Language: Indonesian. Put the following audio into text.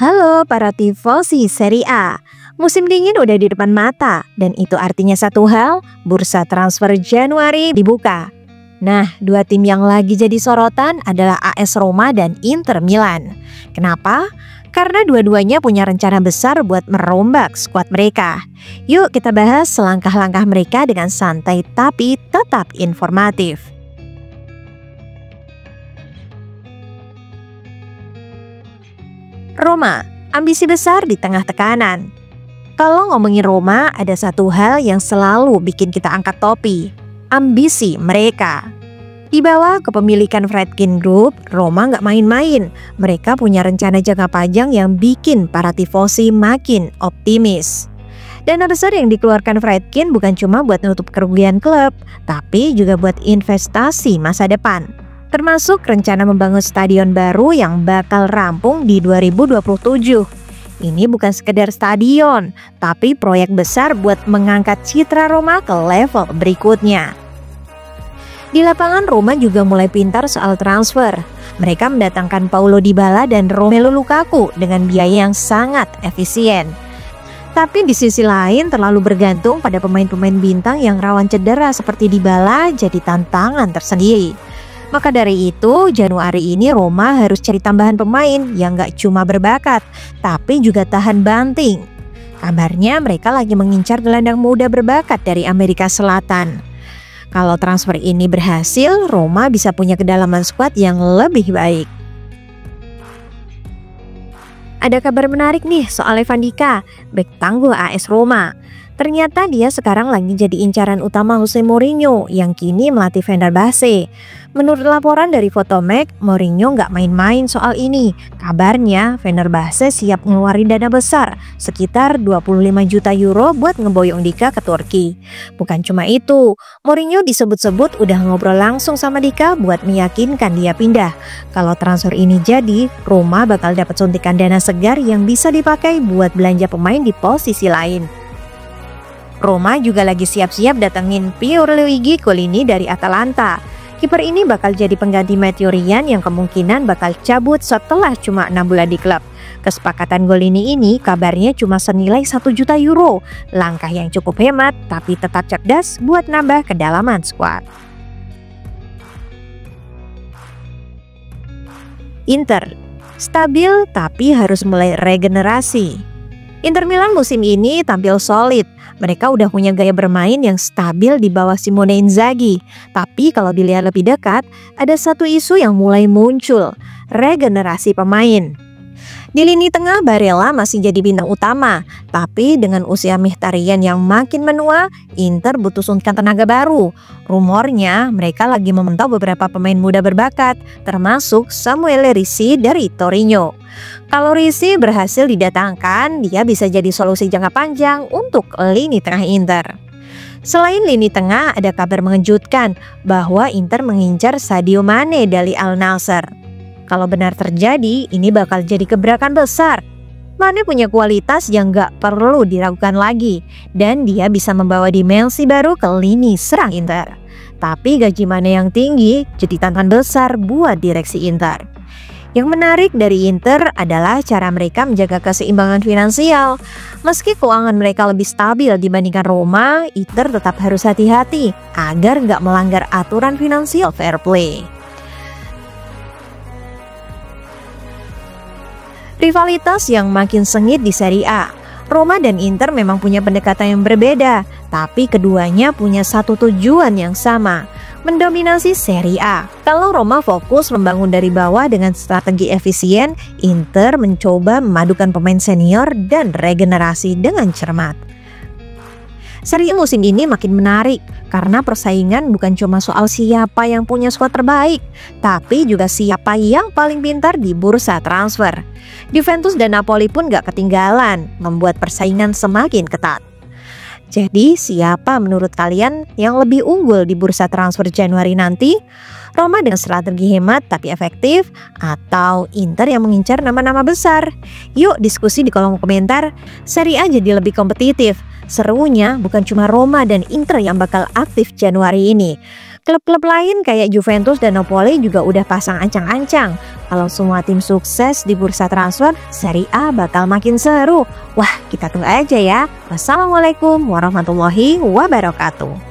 Halo para tifosi Serie A, musim dingin udah di depan mata dan itu artinya satu hal, bursa transfer Januari dibuka. Nah, dua tim yang lagi jadi sorotan adalah AS Roma dan Inter Milan. Kenapa? Karena dua-duanya punya rencana besar buat merombak skuad mereka. Yuk kita bahas langkah-langkah mereka dengan santai tapi tetap informatif. Roma, ambisi besar di tengah tekanan. Kalau ngomongin Roma, ada satu hal yang selalu bikin kita angkat topi. Ambisi mereka. Di bawah kepemilikan Friedkin Group, Roma nggak main-main. Mereka punya rencana jangka panjang yang bikin para tifosi makin optimis. Dana besar yang dikeluarkan Friedkin bukan cuma buat nutup kerugian klub, tapi juga buat investasi masa depan. Termasuk rencana membangun stadion baru yang bakal rampung di 2027. Ini bukan sekedar stadion, tapi proyek besar buat mengangkat citra Roma ke level berikutnya. Di lapangan Roma juga mulai pintar soal transfer. Mereka mendatangkan Paulo Dybala dan Romelu Lukaku dengan biaya yang sangat efisien. Tapi di sisi lain terlalu bergantung pada pemain-pemain bintang yang rawan cedera seperti Dybala jadi tantangan tersendiri. Maka dari itu, Januari ini Roma harus cari tambahan pemain yang gak cuma berbakat, tapi juga tahan banting. Kabarnya mereka lagi mengincar gelandang muda berbakat dari Amerika Selatan. Kalau transfer ini berhasil, Roma bisa punya kedalaman skuad yang lebih baik. Ada kabar menarik nih soal Evan Dika, bek tangguh AS Roma. Ternyata dia sekarang lagi jadi incaran utama Jose Mourinho yang kini melatih Fenerbahce. Menurut laporan dari Fotomag, Mourinho nggak main-main soal ini. Kabarnya Fenerbahce siap ngeluarin dana besar, sekitar 25 juta euro buat ngeboyong Dika ke Turki. Bukan cuma itu, Mourinho disebut-sebut udah ngobrol langsung sama Dika buat meyakinkan dia pindah. Kalau transfer ini jadi, Roma bakal dapat suntikan dana segar yang bisa dipakai buat belanja pemain di posisi lain. Roma juga lagi siap-siap datengin Pierluigi Collini dari Atalanta. Kiper ini bakal jadi pengganti Matteo Ryan yang kemungkinan bakal cabut setelah cuma 6 bulan di klub. Kesepakatan Collini ini kabarnya cuma senilai 1 juta euro. Langkah yang cukup hemat tapi tetap cerdas buat nambah kedalaman skuad. Inter, stabil tapi harus mulai regenerasi. Inter Milan musim ini tampil solid. Mereka udah punya gaya bermain yang stabil di bawah Simone Inzaghi. Tapi kalau dilihat lebih dekat, ada satu isu yang mulai muncul, regenerasi pemain. Di lini tengah Barella masih jadi bintang utama, tapi dengan usia Mkhitaryan yang makin menua, Inter butuh suntikan tenaga baru. Rumornya mereka lagi memantau beberapa pemain muda berbakat, termasuk Samuel Ricci dari Torino. Kalau Ricci berhasil didatangkan, dia bisa jadi solusi jangka panjang untuk lini tengah Inter. Selain lini tengah, ada kabar mengejutkan bahwa Inter mengincar Sadio Mane dari Al Nassr. Kalau benar terjadi, ini bakal jadi gebrakan besar. Mane punya kualitas yang gak perlu diragukan lagi, dan dia bisa membawa dimensi baru ke lini serang Inter. Tapi gaji Mane yang tinggi jadi tantangan besar buat direksi Inter. Yang menarik dari Inter adalah cara mereka menjaga keseimbangan finansial. Meski keuangan mereka lebih stabil dibandingkan Roma, Inter tetap harus hati-hati agar nggak melanggar aturan finansial fair play. Rivalitas yang makin sengit di Serie A. Roma dan Inter memang punya pendekatan yang berbeda, tapi keduanya punya satu tujuan yang sama, mendominasi Serie A. Kalau Roma fokus membangun dari bawah dengan strategi efisien, Inter mencoba memadukan pemain senior dan regenerasi dengan cermat. Serie A musim ini makin menarik karena persaingan bukan cuma soal siapa yang punya skuad terbaik, tapi juga siapa yang paling pintar di bursa transfer. Juventus dan Napoli pun gak ketinggalan, membuat persaingan semakin ketat. Jadi siapa menurut kalian yang lebih unggul di bursa transfer Januari nanti? Roma dengan strategi hemat tapi efektif, atau Inter yang mengincar nama-nama besar? Yuk diskusi di kolom komentar. Serie A jadi lebih kompetitif. Serunya bukan cuma Roma dan Inter yang bakal aktif Januari ini. Klub-klub lain kayak Juventus dan Napoli juga udah pasang ancang-ancang. Kalau semua tim sukses di bursa transfer, Serie A bakal makin seru. Wah, kita tunggu aja ya. Wassalamualaikum warahmatullahi wabarakatuh.